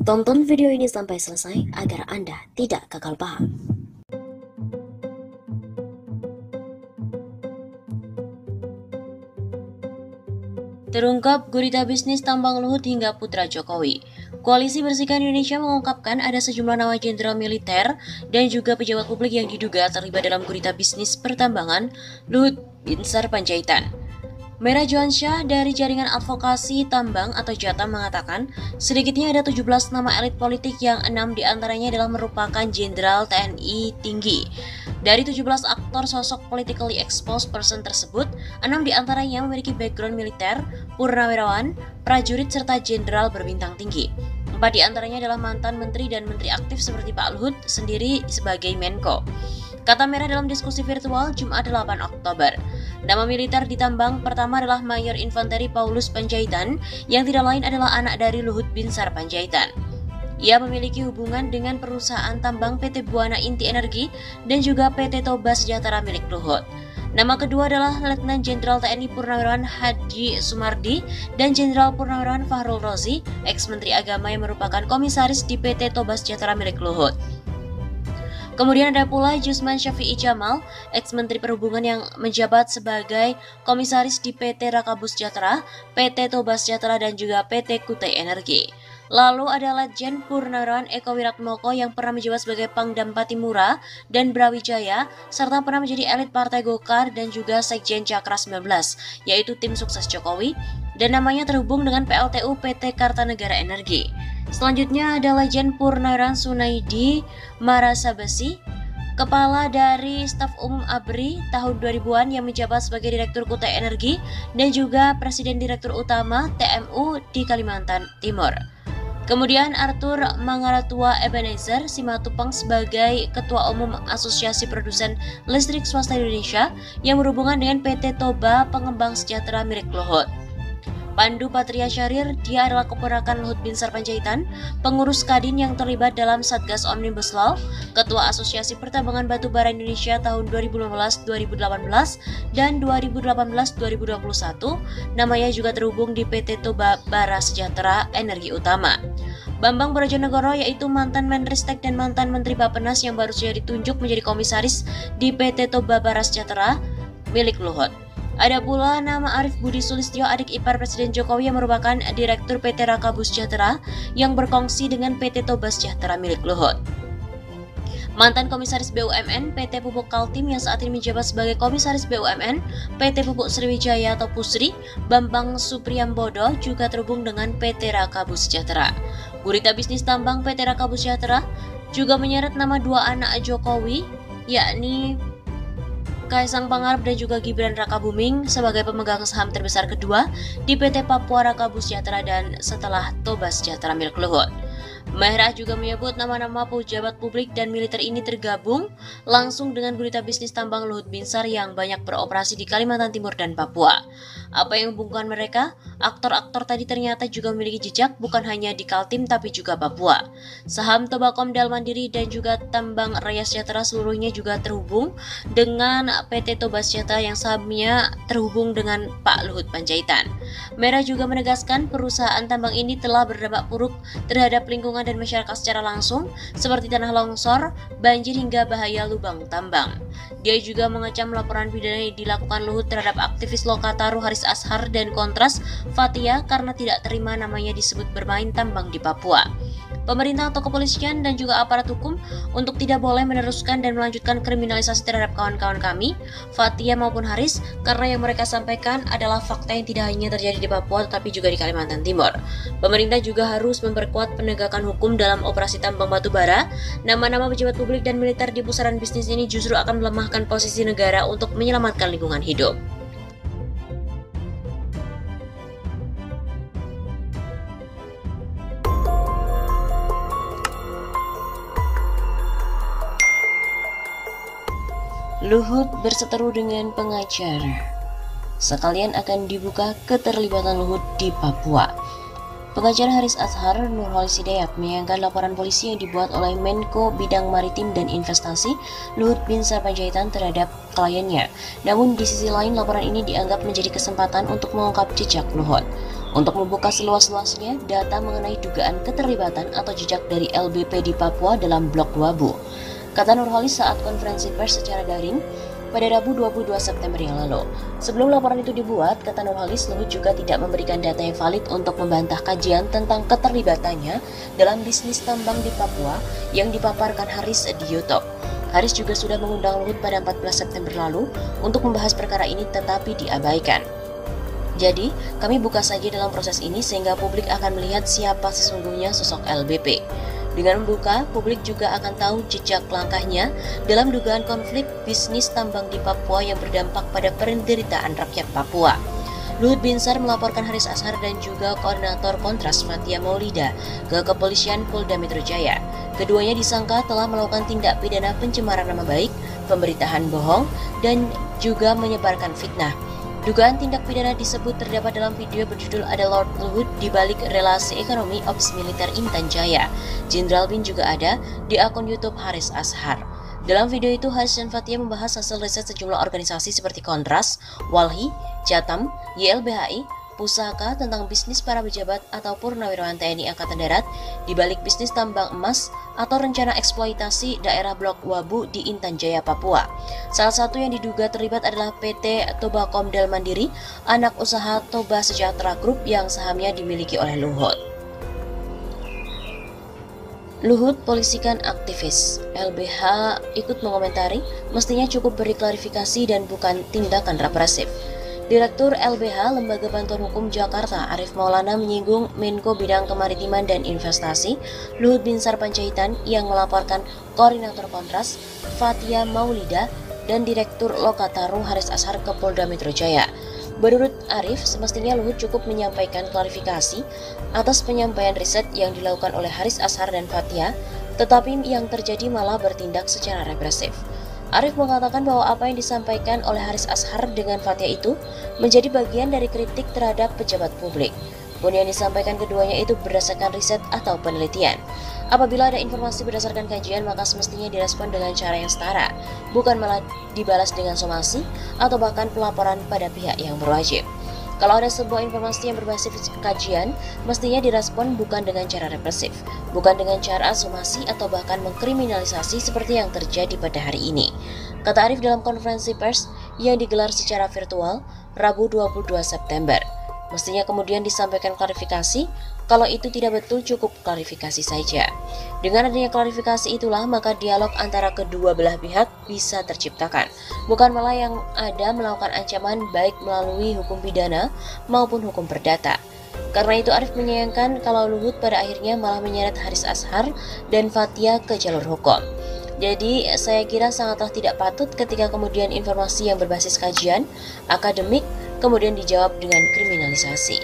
Tonton video ini sampai selesai agar Anda tidak gagal paham. Terungkap gurita bisnis tambang Luhut hingga putra Jokowi. Koalisi Bersihkan Indonesia mengungkapkan ada sejumlah nama jenderal militer dan juga pejabat publik yang diduga terlibat dalam gurita bisnis pertambangan Luhut Binsar Panjaitan. Merah Johansyah dari Jaringan Advokasi Tambang atau JATAM mengatakan sedikitnya ada 17 nama elit politik yang 6 diantaranya adalah merupakan jenderal TNI tinggi. Dari 17 aktor sosok politically exposed person tersebut, 6 diantaranya memiliki background militer, purnawirawan, prajurit, serta jenderal berbintang tinggi. 4 diantaranya adalah mantan menteri dan menteri aktif seperti Pak Luhut sendiri sebagai Menko. Kata Merah dalam diskusi virtual Jumat 8 Oktober. Nama militer ditambang pertama adalah Mayor Infanteri Paulus Panjaitan yang tidak lain adalah anak dari Luhut Binsar Panjaitan. Ia memiliki hubungan dengan perusahaan tambang PT Buana Inti Energi dan juga PT Toba Sejahtera milik Luhut. Nama kedua adalah Letnan Jenderal TNI Purnawirawan Hadi Sumardi dan Jenderal Purnawirawan Fahrul Rozi, ex-Menteri Agama yang merupakan komisaris di PT Toba Sejahtera milik Luhut. Kemudian ada pula Jusman Syafi'i Jamal, ex-Menteri Perhubungan yang menjabat sebagai komisaris di PT Rakabu Sejahtera, PT Toba Sejahtera dan juga PT Kutai Energi. Lalu ada Letjen Purnawirawan Eko Wiratmoko yang pernah menjabat sebagai Pangdam Patimura dan Brawijaya, serta pernah menjadi elit Partai Golkar dan juga Sekjen Cakra 19, yaitu tim sukses Jokowi, dan namanya terhubung dengan PLTU PT Kartanegara Energi. Selanjutnya ada Letjen Purnawirawan Sunaidi Marasabesi, kepala dari Staf Umum ABRI tahun 2000-an yang menjabat sebagai Direktur Kutai Energi dan juga Presiden Direktur Utama TMU di Kalimantan Timur. Kemudian Arthur Mangaratua Ebenezer Simatupang sebagai Ketua Umum Asosiasi Produsen Listrik Swasta Indonesia yang berhubungan dengan PT Toba Pengembang Sejahtera milik Luhut. Pandu Patria Syahrir, dia adalah keponakan Luhut Binsar Panjaitan, pengurus Kadin yang terlibat dalam Satgas Omnibus Law, Ketua Asosiasi Pertambangan Batubara Indonesia tahun 2015-2018 dan 2018-2021, namanya juga terhubung di PT Toba Bara Sejahtera Energi Utama. Bambang Brojonegoro yaitu mantan Menristek dan mantan Menteri Bappenas yang baru saja ditunjuk menjadi komisaris di PT Toba Bara Sejahtera milik Luhut. Ada pula nama Arif Budi Sulistyo, adik ipar Presiden Jokowi yang merupakan Direktur PT Rakabu Sejahtera yang berkongsi dengan PT Toba Sejahtera milik Luhut. Mantan Komisaris BUMN PT Pupuk Kaltim yang saat ini menjabat sebagai Komisaris BUMN PT Pupuk Sriwijaya atau Pusri, Bambang Supriyambodo juga terhubung dengan PT Rakabu Sejahtera. Gurita bisnis tambang PT Rakabu Sejahtera juga menyeret nama dua anak Jokowi, yakni Kaisang Pangarep dan juga Gibran Rakabuming sebagai pemegang saham terbesar kedua di PT Papua Rakabu Sejahtera dan setelah Toba Sejahtera milik Luhut. Merah juga menyebut nama-nama pejabat publik dan militer ini tergabung langsung dengan gurita bisnis tambang Luhut Binsar yang banyak beroperasi di Kalimantan Timur dan Papua. Apa yang menghubungkan mereka? Aktor-aktor tadi ternyata juga memiliki jejak bukan hanya di Kaltim tapi juga Papua. Saham Toba Komdal Mandiri dan juga Tambang Raya Sejahtera seluruhnya juga terhubung dengan PT Toba Sejahtera yang sahamnya terhubung dengan Pak Luhut Panjaitan. Merah juga menegaskan perusahaan tambang ini telah berdampak buruk terhadap lingkungan dan masyarakat secara langsung seperti tanah longsor, banjir hingga bahaya lubang tambang. Dia juga mengecam laporan pidana yang dilakukan Luhut terhadap aktivis Lokataru Haris Ashar dan Kontras Fathia karena tidak terima namanya disebut bermain tambang di Papua. Pemerintah atau kepolisian dan juga aparat hukum untuk tidak boleh meneruskan dan melanjutkan kriminalisasi terhadap kawan-kawan kami, Fathia maupun Haris, karena yang mereka sampaikan adalah fakta yang tidak hanya terjadi di Papua tetapi juga di Kalimantan Timur. Pemerintah juga harus memperkuat penegakan hukum dalam operasi tambang batubara. Nama-nama pejabat publik dan militer di pusaran bisnis ini justru akan melemahkan posisi negara untuk menyelamatkan lingkungan hidup. Luhut berseteru dengan pengacara. Sekalian akan dibuka keterlibatan Luhut di Papua. Pengacara Haris Ashar Nurholis Hidayat menyayangkan laporan polisi yang dibuat oleh Menko Bidang Maritim dan Investasi Luhut Binsar Panjaitan terhadap kliennya. Namun di sisi lain laporan ini dianggap menjadi kesempatan untuk mengungkap jejak Luhut. untuk membuka seluas-luasnya data mengenai dugaan keterlibatan atau jejak dari LBP di Papua dalam blok Wabu, kata Nurholis saat konferensi pers secara daring pada Rabu 22 September yang lalu. Sebelum laporan itu dibuat, kata Nurholis, Luhut juga tidak memberikan data yang valid untuk membantah kajian tentang keterlibatannya dalam bisnis tambang di Papua yang dipaparkan Haris di YouTube. Haris juga sudah mengundang Luhut pada 14 September lalu untuk membahas perkara ini tetapi diabaikan. Jadi, kami buka saja dalam proses ini sehingga publik akan melihat siapa sesungguhnya sosok LBP. Dengan membuka, publik juga akan tahu jejak langkahnya dalam dugaan konflik bisnis tambang di Papua yang berdampak pada penderitaan rakyat Papua. Luhut Binsar melaporkan Haris Azhar dan juga koordinator Kontras Fathia Maulida ke Kepolisian Polda Metro Jaya. Keduanya disangka telah melakukan tindak pidana pencemaran nama baik, pemberitaan bohong, dan juga menyebarkan fitnah. Dugaan tindak pidana disebut terdapat dalam video berjudul Ada Lord Luhut di balik relasi ekonomi Ops Militer Intan Jaya. Jenderal Bin juga ada di akun YouTube Haris Azhar. Dalam video itu, Haris dan Fathia membahas hasil riset sejumlah organisasi seperti Kontras, Walhi, Jatam, YLBHI, Pusaka tentang bisnis para pejabat atau purnawirawan TNI Angkatan Darat di balik bisnis tambang emas atau rencana eksploitasi daerah blok Wabu di Intan Jaya, Papua. Salah satu yang diduga terlibat adalah PT Toba Komdel Mandiri, anak usaha Toba Sejahtera Group yang sahamnya dimiliki oleh Luhut. Luhut polisikan aktivis. LBH ikut mengomentari, mestinya cukup beri klarifikasi dan bukan tindakan represif. Direktur LBH Lembaga Bantuan Hukum Jakarta Arief Maulana menyinggung Menko Bidang Kemaritiman dan Investasi Luhut Binsar Panjaitan yang melaporkan Koordinator Kontras Fathia Maulida dan Direktur Lokataru Haris Azhar ke Polda Metro Jaya. Menurut Arief, semestinya Luhut cukup menyampaikan klarifikasi atas penyampaian riset yang dilakukan oleh Haris Azhar dan Fathia, tetapi yang terjadi malah bertindak secara represif. Arief mengatakan bahwa apa yang disampaikan oleh Haris Azhar dengan Fathia itu menjadi bagian dari kritik terhadap pejabat publik. Pun yang disampaikan keduanya itu berdasarkan riset atau penelitian. Apabila ada informasi berdasarkan kajian, maka semestinya direspon dengan cara yang setara, bukan malah dibalas dengan somasi atau bahkan pelaporan pada pihak yang berwajib. Kalau ada sebuah informasi yang berbasis kajian, mestinya direspon bukan dengan cara represif, bukan dengan cara somasi atau bahkan mengkriminalisasi seperti yang terjadi pada hari ini, kata Arief dalam konferensi pers yang digelar secara virtual Rabu 22 September. Mestinya kemudian disampaikan klarifikasi, kalau itu tidak betul cukup klarifikasi saja. Dengan adanya klarifikasi itulah maka dialog antara kedua belah pihak bisa terciptakan, bukan malah yang ada melakukan ancaman baik melalui hukum pidana maupun hukum perdata. Karena itu Arief menyayangkan kalau Luhut pada akhirnya malah menyeret Haris Azhar dan Fathia ke jalur hukum. Jadi saya kira sangatlah tidak patut ketika kemudian informasi yang berbasis kajian akademik kemudian dijawab dengan kriminalisasi.